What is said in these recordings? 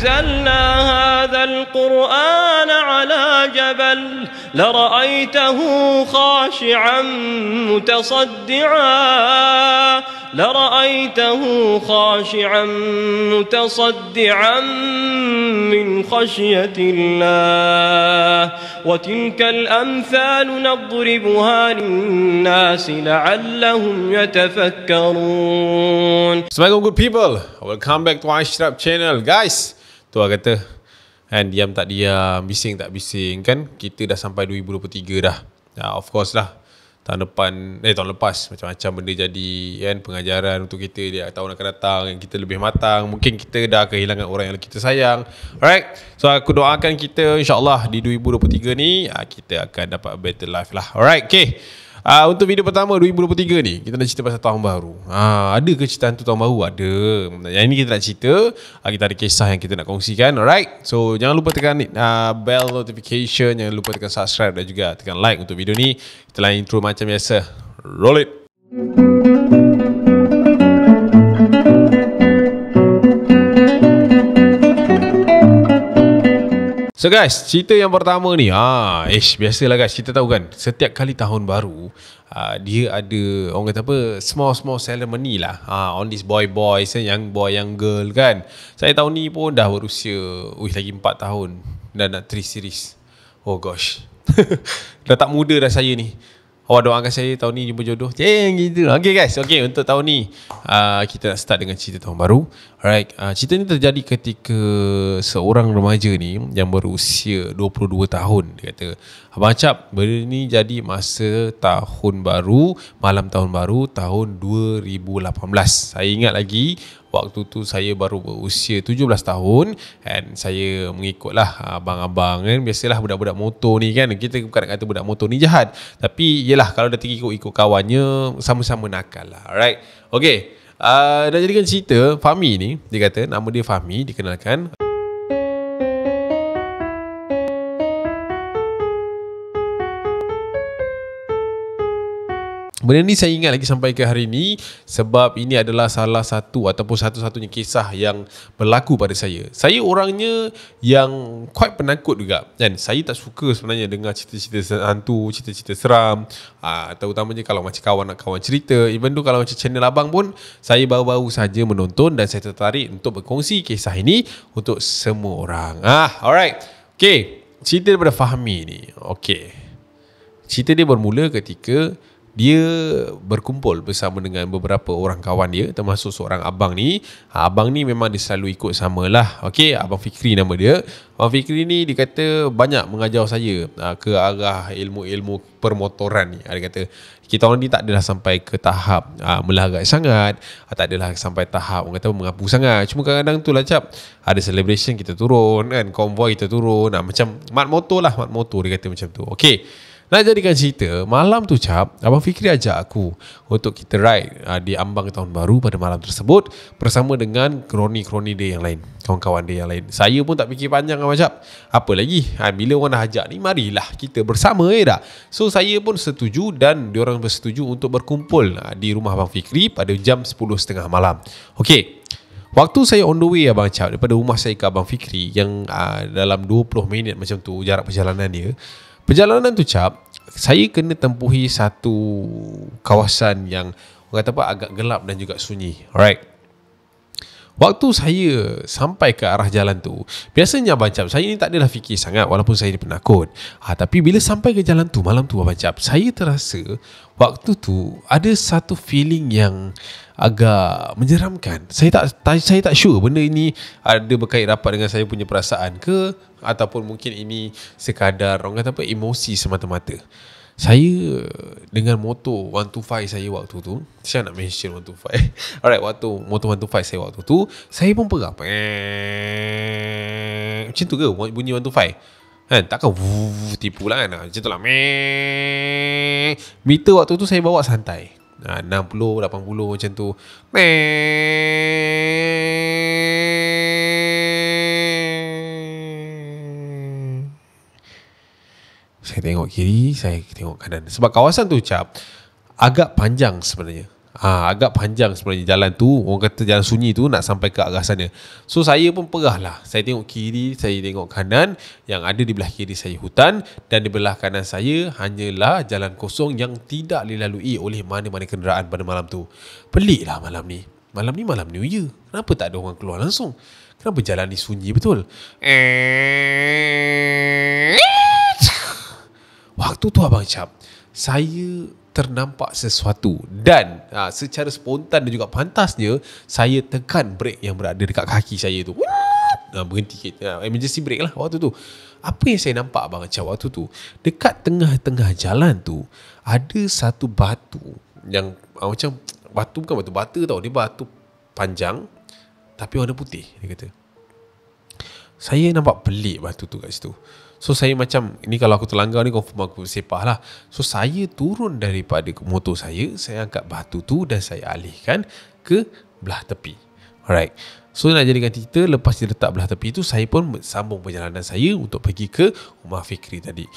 أنزلنا هذا القرآن على جبل لرأيته خاشعا متصدعا من خشية الله وتلك الأمثال نضربها للناس لعلهم يتفكرون. Assalamualaikum good people, welcome back to Ashraf channel. Guys, tu lah kata kan, diam tak diam, bising tak bising kan. Kita dah sampai 2023 dah. Of course lah, tahun lepas macam-macam benda jadi kan, pengajaran untuk kita dia tahun akan datang yang kita lebih matang. Mungkin kita dah kehilangan orang yang kita sayang. Alright, so aku doakan kita insyaAllah di 2023 ni kita akan dapat a better life lah. Alright, okay. Untuk video pertama 2023 ni kita nak cerita pasal tahun baru. Ada ke cerita hantu tahun baru? Ada. Yang ini kita nak cerita, kita ada kisah yang kita nak kongsikan. Alright, so jangan lupa tekan bell notification, jangan lupa tekan subscribe dan juga tekan like untuk video ni. Kita lain intro macam biasa. Roll it. So guys, cerita yang pertama ni, biasalah guys, kita tahu kan, setiap kali tahun baru, dia ada, orang kata apa, small ceremony lah, on this boys, young boy, young girl kan. Saya tahun ni pun dah berusia, lagi 4 tahun, dan nak 3 series. Oh gosh, dah tak muda dah saya ni. Awak doakan saya tahun ni jumpa jodoh. Gitu. Okay guys, okay, untuk tahun ni kita nak start dengan cerita tahun baru. Alright, cerita ni terjadi ketika seorang remaja ni yang berusia 22 tahun. Dia kata, Abang Cap, benda ni jadi masa tahun baru, malam tahun baru tahun 2018. Saya ingat lagi, waktu tu saya baru berusia 17 tahun dan saya mengikutlah abang-abang kan. Biasalah budak-budak motor ni kan, kita bukan nak kata budak motor ni jahat, tapi yelah kalau dah ikut kawannya, sama-sama nakal lah. Alright, okay. Dah jadikan cerita, Fahmi ni, dia kata nama dia Fahmi, dikenalkan. Benda ni saya ingat lagi sampai ke hari ni sebab ini adalah salah satu ataupun satu-satunya kisah yang berlaku pada saya. Saya orangnya yang quite penakut juga kan. Saya tak suka sebenarnya dengar cerita-cerita hantu, cerita-cerita seram, terutamanya kalau macam kawan cerita. Even tu kalau macam channel abang pun, saya baru-baru saja menonton dan saya tertarik untuk berkongsi kisah ini untuk semua orang. Alright. Okay, cerita daripada Fahmi ni. Okay, cerita dia bermula ketika dia berkumpul bersama dengan beberapa orang kawan dia, termasuk seorang abang ni. Abang ni memang dia selalu ikut samalah. Okey, Abang Fikri nama dia. Abang Fikri ni dia kata banyak mengajar saya ke arah ilmu-ilmu permotoran ni. Dia kata kita orang ni tak adalah sampai ke tahap melarat sangat, tak adalah sampai tahap orang kata mengapu sangat. Cuma kadang-kadang tu lah Cap, ada celebration kita turun kan, konvoi kita turun, macam mat motor dia kata macam tu. Okey, nak jadikan cerita, malam tu Cap, Abang Fikri ajak aku untuk kita ride di ambang tahun baru pada malam tersebut bersama dengan kroni-kroni dia yang lain, kawan-kawan dia yang lain. Saya pun tak fikir panjang Abang Cap. Apa lagi, bila orang dah ajak ni, marilah kita bersama dah. So saya pun setuju dan diorang bersetuju untuk berkumpul di rumah Abang Fikri pada jam 10.30 malam. Okey, waktu saya on the way Abang Cap, daripada rumah saya ke Abang Fikri yang dalam 20 minit macam tu jarak perjalanan dia. Perjalanan tu Cap, saya kena tempuhi satu kawasan yang orang kata apa, agak gelap dan juga sunyi. Alright. Waktu saya sampai ke arah jalan tu, biasanya Abang Cap, saya ni tak adalah fikir sangat walaupun saya ni penakut. Tapi bila sampai ke jalan tu, malam tu Abang Cap, saya terasa waktu tu ada satu feeling yang agak menyeramkan. Saya tak sure benda ini ada berkait rapat dengan saya punya perasaan ke, ataupun mungkin ini sekadar orang kata apa, emosi semata-mata. Saya dengan motor 125 saya waktu tu, saya nak mention 125. Alright, waktu motor 125 saya waktu tu, saya pun pegang macam tu ke bunyi 125 kan, takkan tipu lah kan, macam tu lah. Meter waktu tu saya bawa santai, 60, 80 macam tu. Saya tengok kiri, saya tengok kanan. Sebab kawasan tu Cap agak panjang sebenarnya. Agak panjang sebenarnya jalan tu. Orang kata jalan sunyi tu nak sampai ke arah sana. So saya pun perah lah. Saya tengok kiri, saya tengok kanan. Yang ada di belah kiri saya hutan, dan di belah kanan saya hanyalah jalan kosong yang tidak dilalui oleh mana-mana kenderaan pada malam tu. Pelik lah malam ni. Malam ni malam New Year. Kenapa tak ada orang keluar langsung? Kenapa jalan ni sunyi betul? Waktu tu Abang Cap, saya ternampak sesuatu, dan secara spontan dan juga pantasnya saya tekan brek yang berada dekat kaki saya tu. Berhenti sikit, emergency brake lah waktu tu. Apa yang saya nampak Abang Cap waktu tu, dekat tengah-tengah jalan tu ada satu batu yang macam batu, bukan batu bata tau, dia batu panjang tapi warna putih, dia kata. Saya nampak pelik batu tu kat situ. So saya macam, ni kalau aku terlanggar ni confirm aku sepah lah. So saya turun daripada motor saya angkat batu tu dan saya alihkan ke belah tepi. Alright. So nak jadikan cerita, lepas dia letak belah tepi tu, saya pun sambung perjalanan saya untuk pergi ke rumah Fikri tadi.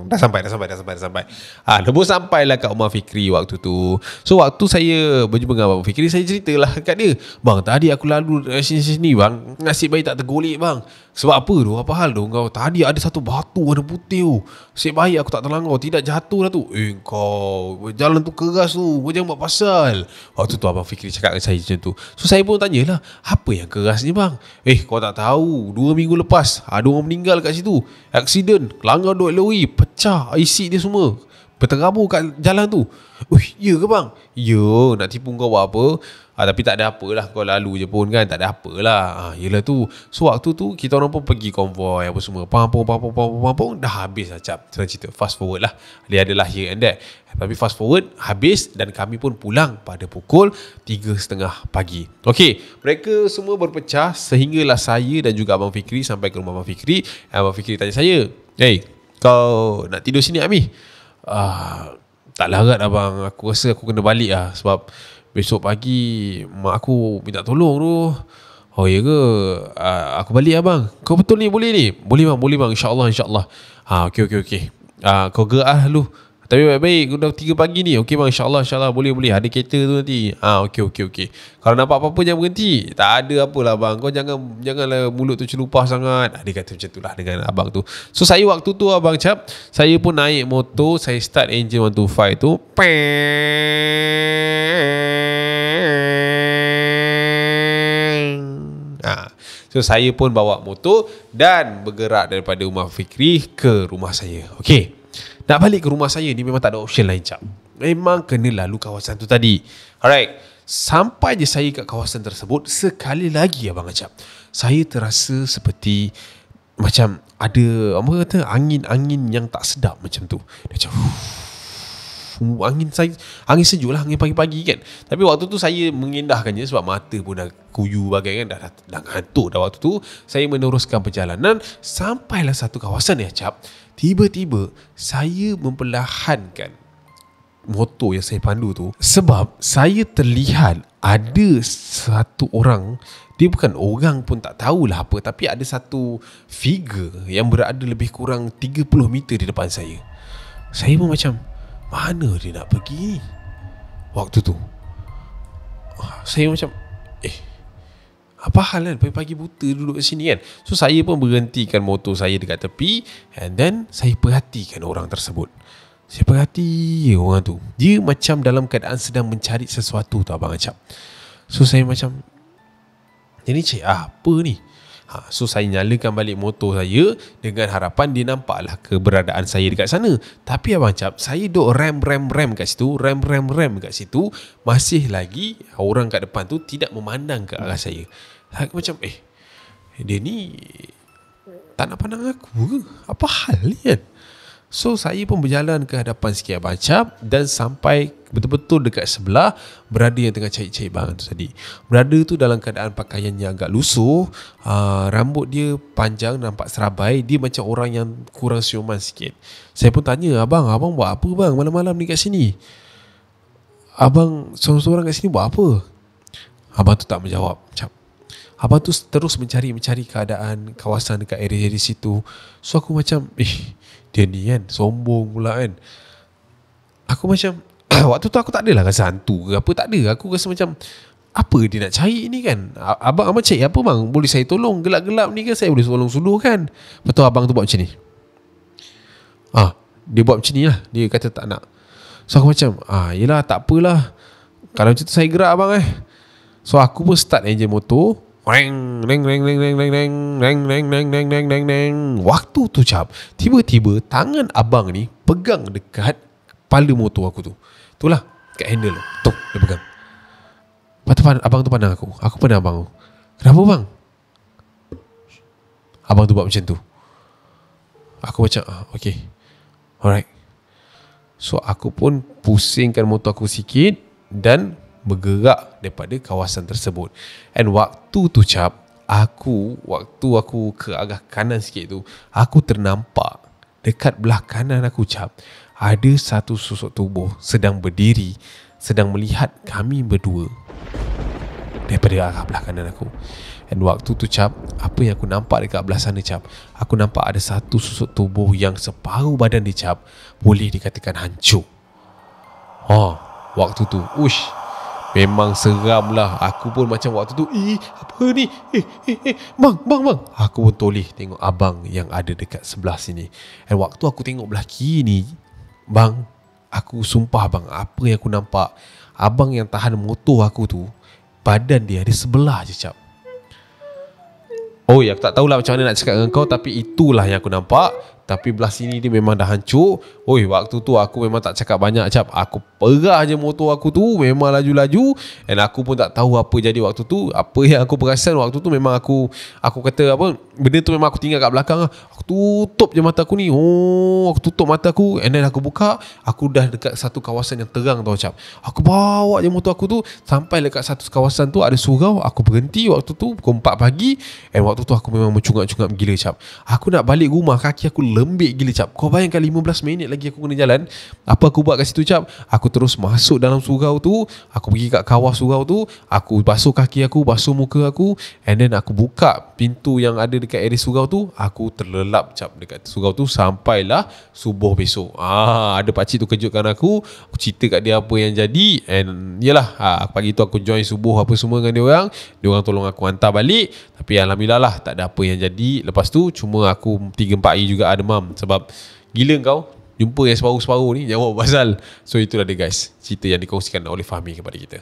Dah sampai. Lepas sampailah kat rumah Fikri waktu tu. So waktu saya berjumpa dengan Abang Fikri, saya ceritalah kat dia, bang, tadi aku lalu sini bang, nasib baik tak tergolek bang. Sebab apa tu? Apa hal tu? Kau tadi ada satu batu warna putih tu. Nasib baik aku tak terlanggar, tidak jatuh lah tu. Kau jalan tu keras tu, kau jangan buat pasal. Waktu tu Abang Fikri cakap dengan saya macam tu. So saya pun tanyalah, apa yang keras ni bang? Kau tak tahu, 2 minggu lepas ada orang meninggal kat situ, aksiden, langgar duk lori, pecah IC dia semua, berterabur kat jalan tu. Ya ke bang? Ya, nak tipu kau buat apa? Tapi tak ada apalah, kau lalu je pun kan, tak ada apalah. Yelah tu. So waktu tu kita orang pun pergi konvoi apa semua, pampung, dah habis lah Cap. Senang cerita, fast forward lah, dia adalah here and there. Tapi fast forward, habis, dan kami pun pulang pada pukul 3:30 pagi. Okey, mereka semua berpecah sehinggalah saya dan juga Abang Fikri sampai ke rumah Abang Fikri. Abang Fikri tanya saya, kau nak tidur sini Ami? Tak larat abang, aku rasa aku kena balik lah, sebab besok pagi mak aku minta tolong tu. Oh ya ke? Aku balik abang. Kau betul ni boleh ni? Boleh bang, insyaAllah. Okey. Kau gerak lah dulu. Tapi baik-baik, dah 3 pagi ni. Okey bang, insyaAllah, boleh. Ada kereta tu nanti. Okey. Kalau nampak apa-apa jangan berhenti. Tak ada apalah bang, kau janganlah mulut tu celupah sangat. Dia kata macam tu lah dengan abang tu. So saya waktu tu Abang Cap, saya pun naik motor, saya start engine 125 tu. So saya pun bawa motor dan bergerak daripada rumah Fikri ke rumah saya. Okey, nak balik ke rumah saya ni memang tak ada option lain Cap. Memang kena lalu kawasan tu tadi. Alright, sampai je saya kat kawasan tersebut, sekali lagi Abang Cap, saya terasa seperti macam ada angin yang tak sedap macam tu. Macam angin sejuk lah, angin pagi-pagi kan. Tapi waktu tu saya mengendahkannya sebab mata pun dah kuyu bagai kan, dah ngantuk dah. Waktu tu saya meneruskan perjalanan, sampailah satu kawasan ya Cap. Tiba-tiba saya memperlahankan motor yang saya pandu tu, sebab saya terlihat ada satu orang, dia bukan orang pun tak tahulah apa, tapi ada satu figure yang berada lebih kurang 30 meter di depan saya. Saya pun macam, mana dia nak pergi ni? Waktu tu saya macam, apa hal kan pagi-pagi buta duduk kat sini kan. So saya pun berhentikan motor saya dekat tepi, and then saya perhatikan orang tersebut. Saya perhati orang tu, dia macam dalam keadaan sedang mencari sesuatu tu Abang Acap. So saya macam, ini cik apa ni? So saya nyalakan balik motor saya dengan harapan dia nampaklah keberadaan saya dekat sana. Tapi Abang Cap, saya duk rem kat situ, rem kat situ, masih lagi orang kat depan tu tidak memandang ke arah saya. Aku macam, dia ni tak nak pandang aku ke? Apa hal ni kan? So saya pun berjalan ke hadapan sikit Abang Cap, dan sampai betul-betul dekat sebelah berada yang tengah cari-cari bang tu tadi. Berada tu dalam keadaan pakaiannya agak lusuh, rambut dia panjang, nampak serabai. Dia macam orang yang kurang siuman sikit. Saya pun tanya, abang buat apa bang malam-malam ni kat sini? Abang seorang-seorang kat sini buat apa? Abang tu tak menjawab Cap. Abang tu terus mencari keadaan kawasan dekat area di situ. So aku macam dia ni kan sombong pula kan. Aku macam waktu tu aku tak adalah rasa hantu ke apa, tak ada. Aku rasa macam apa dia nak cari ni kan. Abang cari apa bang? Boleh saya tolong gelap-gelap ni ke? Saya boleh tolong suluh kan? Betul abang tu buat macam ni. Dia buat macam ni lah. Dia kata tak nak. So aku macam yelah tak apalah, kalau macam tu saya gerak abang So aku pun start enjin motor. Reng reng reng reng reng reng reng reng reng reng reng reng reng reng. Waktu tu cap, tiba-tiba tangan abang ni pegang dekat kepala motor aku tu. Itulah kat handle tu. Dia pegang. Lepas tu abang tu pandang aku. Aku pandang abang tu. Kenapa bang? Abang tu buat macam tu. Aku macam okay, alright. So aku pun pusingkan motor aku sikit dan bergerak daripada kawasan tersebut. And waktu tu cap, waktu aku ke arah kanan sikit tu, aku ternampak dekat belah kanan aku cap, ada satu sosok tubuh sedang berdiri, sedang melihat kami berdua daripada arah belah kanan aku. And waktu tu cap, apa yang aku nampak dekat belah sana cap, aku nampak ada satu sosok tubuh yang separuh badan dia cap boleh dikatakan hancur. Waktu tu memang seram lah. Aku pun macam waktu tu apa ni, bang. Aku pun toleh tengok abang yang ada dekat sebelah sini. And waktu aku tengok belah kiri ni, bang, aku sumpah bang, apa yang aku nampak, abang yang tahan motor aku tu, badan dia ada sebelah je cap. Aku tak tahulah macam mana nak cakap dengan kau, tapi itulah yang aku nampak. Tapi belah sini dia memang dah hancur. Waktu tu aku memang tak cakap banyak cap. Aku perah je motor aku tu, memang laju-laju. And aku pun tak tahu apa jadi waktu tu. Apa yang aku perasan waktu tu, memang aku kata apa, benda tu memang aku tinggal kat belakang. Aku tutup je mata aku ni. Aku tutup mata aku, and then aku buka, aku dah dekat satu kawasan yang terang tau cap. Aku bawa je motor aku tu sampai dekat satu kawasan tu ada surau. Aku berhenti waktu tu pukul 4 pagi. And waktu tu aku memang mencungap-cungap gila cap. Aku nak balik rumah, kaki aku lembik gila cap. Kau bayangkan 15 minit lagi aku kena jalan. Apa aku buat kat situ cap? Aku terus masuk dalam surau tu. Aku pergi kat kawah surau tu. Aku basuh kaki aku, basuh muka aku, and then aku buka pintu yang ada dekat area surau tu. Aku terlelap cap dekat surau tu sampailah subuh besok. Ada pakcik tu kejutkan aku. Aku cerita kat dia apa yang jadi. And yelah, pagi tu aku join subuh apa semua dengan dia orang. Dia orang tolong aku hantar balik. Tapi alhamdulillah lah, tak ada apa yang jadi. Lepas tu cuma aku 3-4 hari juga ada demam. Sebab gila kau jumpa yang separuh-separuh ni, jangan buat pasal. So itulah dia guys, cerita yang dikongsikan oleh Fahmi kepada kita.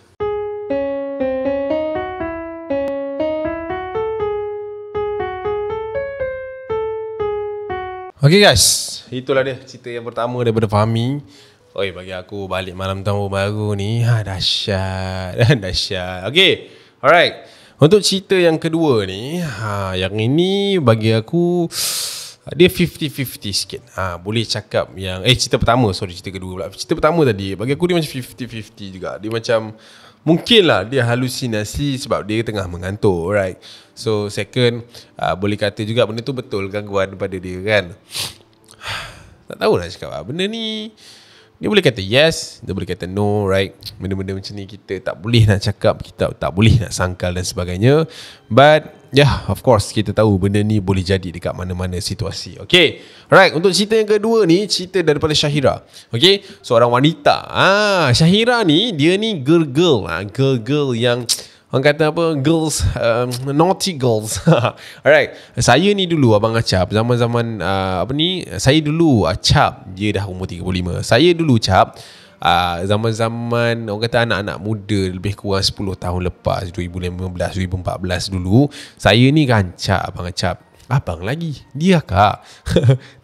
Okay guys, itulah dia cerita yang pertama daripada Fahmi. Bagi aku balik malam tahun baru ni dahsyat. Dahsyat. Okay, alright. Untuk cerita yang kedua ni, yang ini bagi aku dia 50-50 sikit. Boleh cakap yang cerita pertama, cerita kedua pula. Cerita pertama tadi bagi aku dia macam 50-50 juga. Dia macam mungkin lah dia halusinasi sebab dia tengah mengantuk, right? So second, boleh kata juga benda tu betul gangguan pada dia kan. Tak tahu nak cakap benda ni. Dia boleh kata yes, dia boleh kata no, right? Benda-benda macam ni kita tak boleh nak cakap, kita tak boleh nak sangkal dan sebagainya. But yeah, of course kita tahu benda ni boleh jadi dekat mana-mana situasi. Okay, alright. Untuk cerita yang kedua ni, cerita daripada Syahira. Okay, seorang wanita. Syahira ni, dia ni girl yang orang kata apa, girls, naughty girls. Alright, saya ni dulu abang Acap, zaman-zaman saya dulu Acap, dia dah umur 35. Saya dulu Cap, zaman-zaman orang kata anak-anak muda, lebih kurang 10 tahun lepas, 2015, 2014 dulu, saya ni rancak abang Acap. Abang lagi, dia kak.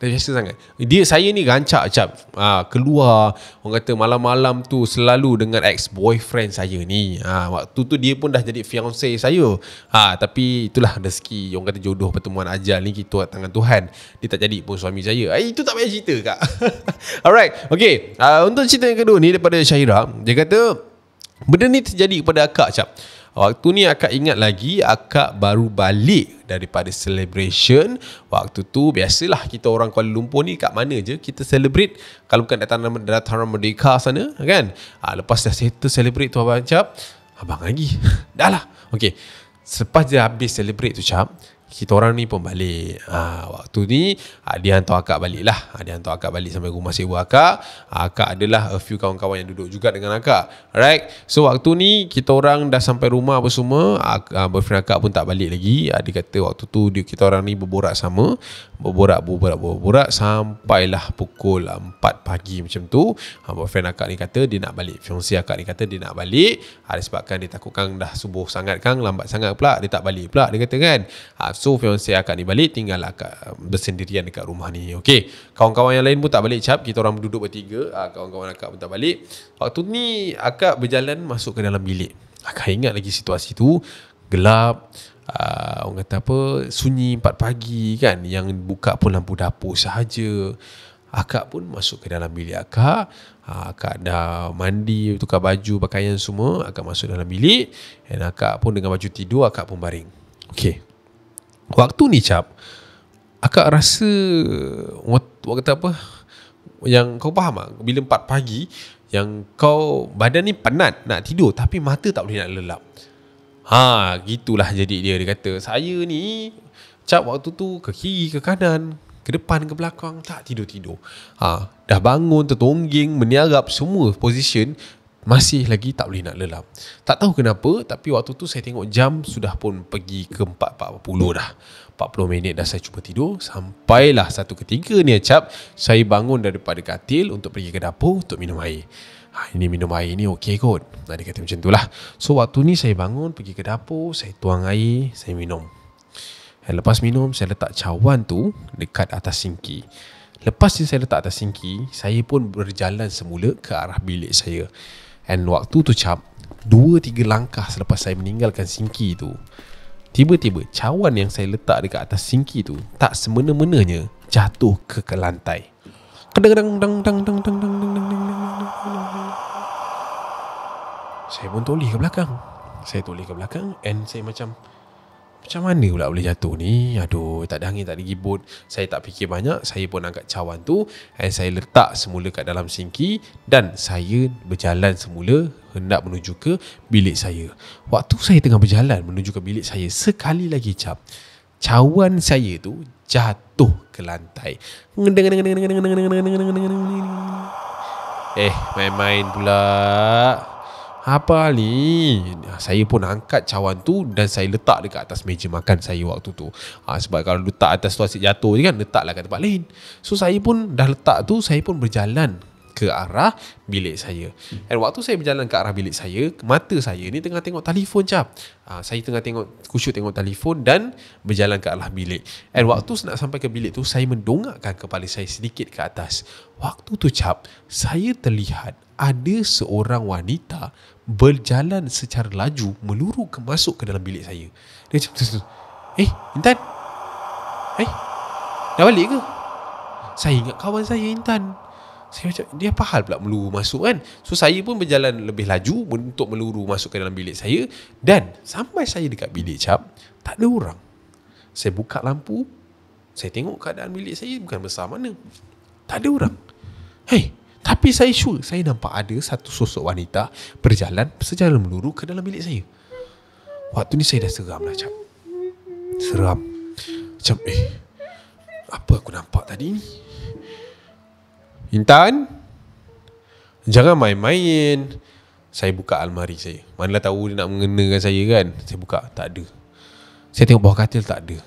Dah biasa sangat. Saya ni rancak Cap, keluar orang kata malam-malam tu selalu dengan ex-boyfriend saya ni. Waktu tu dia pun dah jadi fiancé saya. Tapi itulah rezeki, orang kata jodoh pertemuan ajal ni, kita tangan Tuhan. Dia tak jadi pun suami saya. Itu tak payah cerita kak. Alright, okay. Untuk cerita yang kedua ni daripada Syahira, dia kata benda ni terjadi kepada akak Cap. Waktu ni akak ingat lagi, akak baru balik daripada celebration. Waktu tu biasalah kita orang Kuala Lumpur ni kat mana je kita celebrate, kalau bukan dataran Merdeka sana kan. Lepas dah settle celebrate tu abang Cap, abang lagi dah lah. Okay, Selepas dia habis celebrate tu Cap, kita orang ni pun balik. Waktu ni dia hantar akak balik lah. Dia hantar akak balik sampai rumah sewa akak. Akak adalah a few kawan-kawan yang duduk juga dengan akak. Alright. So waktu ni kita orang dah sampai rumah apa semua. Boyfriend akak pun tak balik lagi. Dia kata waktu tu kita orang ni berborak sama. Berborak sampailah pukul 4 pagi macam tu. Boyfriend akak ni kata dia nak balik. Fiancé akak ni kata dia nak balik. Disebabkan dia takutkan dah subuh sangat kan, lambat sangat pula, dia tak balik pula, dia kata kan. So fiancé akak ni balik, tinggal akak bersendirian dekat rumah ni. Okay, kawan-kawan yang lain pun tak balik Cap. Kita orang duduk bertiga. Kawan-kawan akak pun tak balik. Waktu ni akak berjalan masuk ke dalam bilik. Akak ingat lagi situasi tu gelap. Orang kata apa, sunyi 4 pagi kan, yang buka pun lampu dapur sahaja. Akak pun masuk ke dalam bilik akak. Akak dah mandi, tukar baju, pakaian semua. Akak masuk dalam bilik. Dan akak pun dengan baju tidur, akak pun baring. Okay, waktu ni Cap, akak rasa orang kata apa, yang kau faham tak? Bila 4 pagi, yang kau badan ni penat nak tidur, tapi mata tak boleh nak lelap. Gitulah jadi dia kata, saya ni Cap waktu tu ke kiri, ke kanan, ke depan, ke belakang, tak tidur-tidur. Dah bangun, tertongging, meniarap, semua position masih lagi tak boleh nak lelap. Tak tahu kenapa, tapi waktu tu saya tengok jam sudah pun pergi ke 4.40 dah. 40 minit dah saya cuba tidur. Sampailah satu ketika ni Cap, saya bangun daripada katil untuk pergi ke dapur untuk minum air. Ini minum air ni okey kot. Dia kata macam tu lah. So waktu ni saya bangun, pergi ke dapur, saya tuang air, saya minum. Lepas minum, saya letak cawan tu dekat atas sinki. Lepas saya letak atas sinki, saya pun berjalan semula ke arah bilik saya. And waktu tu Cap, 2-3 langkah selepas saya meninggalkan sinki tu, tiba-tiba cawan yang saya letak dekat atas sinki tu tak semena-menanya jatuh ke lantai. Saya pun toleh ke belakang. And saya macam mana pula boleh jatuh ni? Aduh, tak ada angin, tak ada gibut. Saya tak fikir banyak. Saya pun angkat cawan tu and saya letak semula kat dalam sinki. Dan saya berjalan semula hendak menuju ke bilik saya. Waktu saya tengah berjalan menuju ke bilik saya, sekali lagi Cap, cawan saya tu jatuh ke lantai. Main-main pula. Apa ni? Saya pun angkat cawan tu dan saya letak dekat atas meja makan saya waktu tu. Sebab kalau letak atas tu asyik jatuh je kan, letaklah kat tempat lain. So saya pun dah letak tu, saya pun berjalan ke arah bilik saya. Dan waktu saya berjalan ke arah bilik saya, mata saya ni tengah tengok telefon Cap. Saya tengah kusyuk tengok telefon dan berjalan ke arah bilik. Dan waktu nak sampai ke bilik tu, saya mendongakkan kepala saya sedikit ke atas. Waktu tu Cap, saya terlihat ada seorang wanita berjalan secara laju masuk ke dalam bilik saya. Dia macam tu. Intan? Dah balik ke? Saya ingat kawan saya Intan. Saya macam, dia apa hal pula meluru masuk kan? So saya pun berjalan lebih laju untuk meluru masuk ke dalam bilik saya. Dan sampai saya dekat bilik Cap, tak ada orang. Saya buka lampu, saya tengok keadaan bilik saya bukan besar mana, tak ada orang. Tapi saya sure saya nampak ada satu sosok wanita berjalan secara meluru ke dalam bilik saya. Waktu ni saya dah seram lah Cap. Seram. Macam apa aku nampak tadi ni? Intan, jangan main-main. Saya buka almari saya. Manalah tahu dia nak mengenakan saya kan. Saya buka, tak ada. Saya tengok bawah katil, tak ada.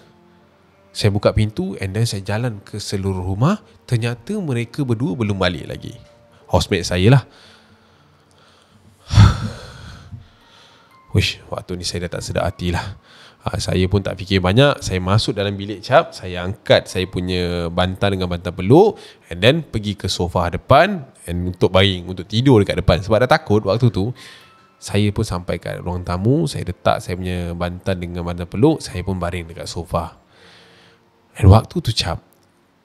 Saya buka pintu and then saya jalan ke seluruh rumah. Ternyata mereka berdua belum balik lagi. Housemate saya lah. Waktu ni saya dah tak sedar hati lah. Saya pun tak fikir banyak. Saya masuk dalam bilik Cap. Saya angkat saya punya bantal dengan bantal peluk and then pergi ke sofa depan and untuk baring, untuk tidur dekat depan. Sebab dah takut waktu tu. Saya pun sampai kat ruang tamu. Saya letak saya punya bantal dengan bantal peluk. Saya pun baring dekat sofa. Dan waktu tu Cap,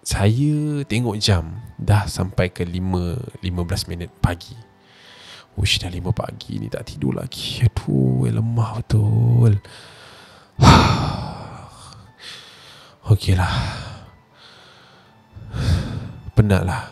saya tengok jam, dah sampai ke 15 minit pagi. Dah 5 pagi ni tak tidur lagi. Aduh, lemah betul. Okey lah, penat lah.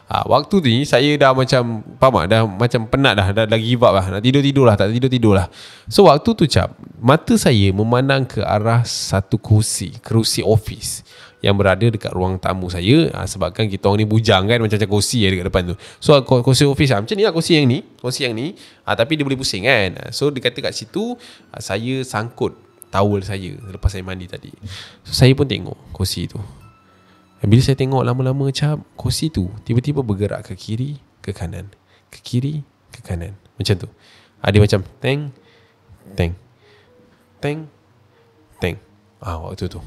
Waktu tu ni saya dah macam, faham tak? Dah macam penat dah give up lah. Nak tidur-tidur lah, tak tidur-tidur lah. So waktu tu cap, mata saya memandang ke arah satu kerusi office yang berada dekat ruang tamu saya. Sebabkan kita orang ni bujang kan, macam-macam kursi dekat depan tu. So kursi office macam ni lah, kursi yang ni. Tapi dia boleh pusing kan. So dia kata kat situ, saya sangkut towel saya lepas saya mandi tadi. So saya pun tengok kursi tu. Dan bila saya tengok lama-lama cap, kursi tu tiba-tiba bergerak ke kiri, ke kanan, ke kiri, ke kanan. Macam tu. Dia macam teng, teng, teng, teng. Waktu tu.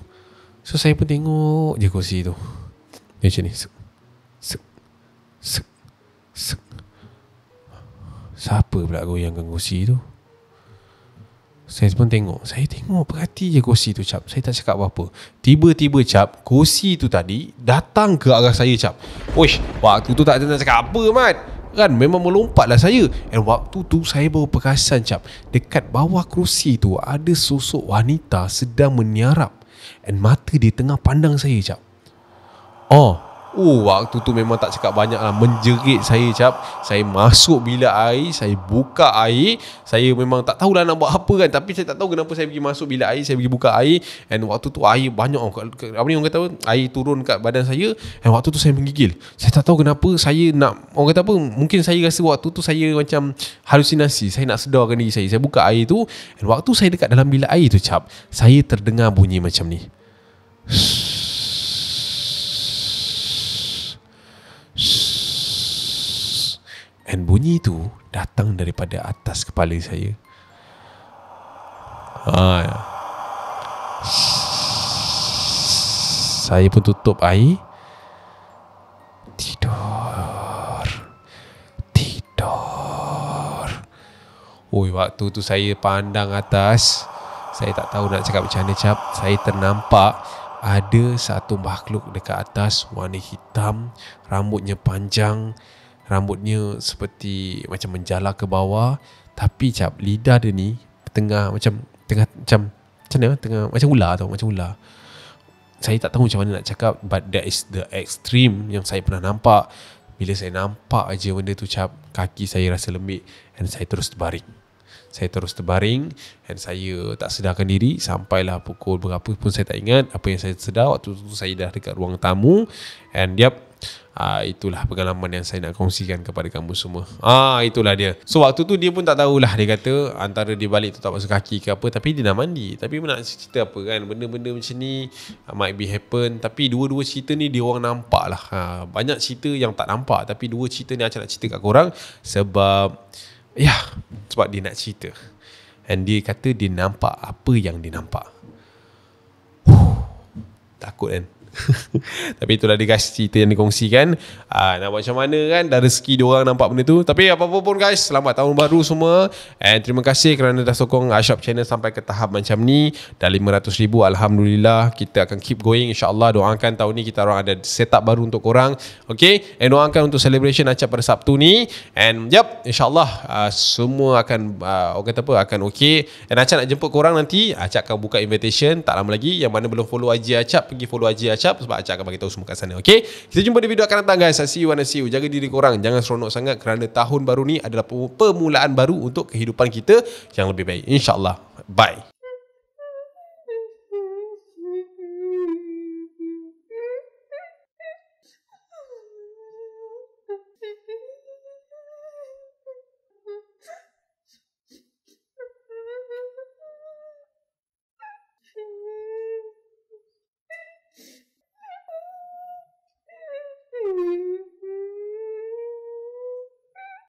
So saya pun tengok je kursi tu. Dia macam ni. Sek, sek, sek, sek. Siapa pula goyangkan kursi tu? Saya pun tengok. Saya tengok, perhati je kursi tu cap. Saya tak cakap apa-apa. Tiba-tiba cap, kursi tu tadi datang ke arah saya cap. Oish, waktu tu tak ada nak cakap apa Mat. Kan memang melompatlah saya. Dan waktu tu saya baru perasan cap, dekat bawah kursi tu ada sosok wanita sedang meniarap. Dan mata dia tengah pandang saya cap. Waktu tu memang tak cakap banyak lah, menjerit saya cap. Saya masuk bilik air, saya buka air. Saya memang tak tahulah nak buat apa kan. Tapi saya tak tahu kenapa saya pergi masuk bilik air, saya pergi buka air. And waktu tu air banyak, apa ni orang kata, air turun kat badan saya. And waktu tu saya menggigil. Saya tak tahu kenapa saya nak, orang kata apa, mungkin saya rasa waktu tu saya macam halusinasi. Saya nak sedarkan diri saya. Saya buka air tu. And waktu saya dekat dalam bilik air tu cap, saya terdengar bunyi macam ni. Dan bunyi tu datang daripada atas kepala saya. Saya pun tutup air. Tidur. Waktu tu saya pandang atas. Saya tak tahu nak cakap macam mana cap. Saya ternampak ada satu makhluk dekat atas, warna hitam, rambutnya panjang. Rambutnya seperti macam menjala ke bawah. Tapi cap, lidah dia ni tengah macam ular tau, macam ular. Saya tak tahu macam mana nak cakap, but that is the extreme yang saya pernah nampak. Bila saya nampak aja benda tu cap, kaki saya rasa lembik. Dan saya terus terbaring. Dan saya tak sedarkan diri sampailah pukul berapa pun saya tak ingat. Apa yang saya sedar waktu tu, saya dah dekat ruang tamu. And itulah pengalaman yang saya nak kongsikan kepada kamu semua. Itulah dia. So waktu tu dia pun tak tahulah. Dia kata antara dia balik tu tak basuh kaki ke apa, tapi dia dah mandi. Tapi nak cerita apa kan, benda-benda macam ni might be happen. Tapi dua-dua cerita ni dia orang nampak lah. Banyak cerita yang tak nampak, tapi dua cerita ni Acap nak cerita kat korang. Sebab dia nak cerita. And dia kata dia nampak apa yang dia nampak. Takut kan. Tapi itulah dia guys, cerita yang dikongsikan. Nak buat macam mana kan, dah rezeki diorang nampak benda tu. Tapi apa-apa pun guys, selamat tahun baru semua. And terima kasih kerana dah sokong Ashab channel sampai ke tahap macam ni. Dah 500,000, Alhamdulillah. Kita akan keep going, InsyaAllah. Doakan tahun ni kita orang ada setup baru untuk korang. Okay, and doakan untuk celebration Acap pada Sabtu ni. And InsyaAllah semua akan akan okay. And Acap nak jemput korang nanti. Acap akan buka invitation tak lama lagi. Yang mana belum follow IG Acap, pergi follow IG Acap, sebab Acap akan bagi tahu semua kat sana. Okay, kita jumpa di video akan datang guys. See you, jaga diri korang, jangan seronok sangat kerana tahun baru ni adalah permulaan baru untuk kehidupan kita yang lebih baik, InsyaAllah. Bye.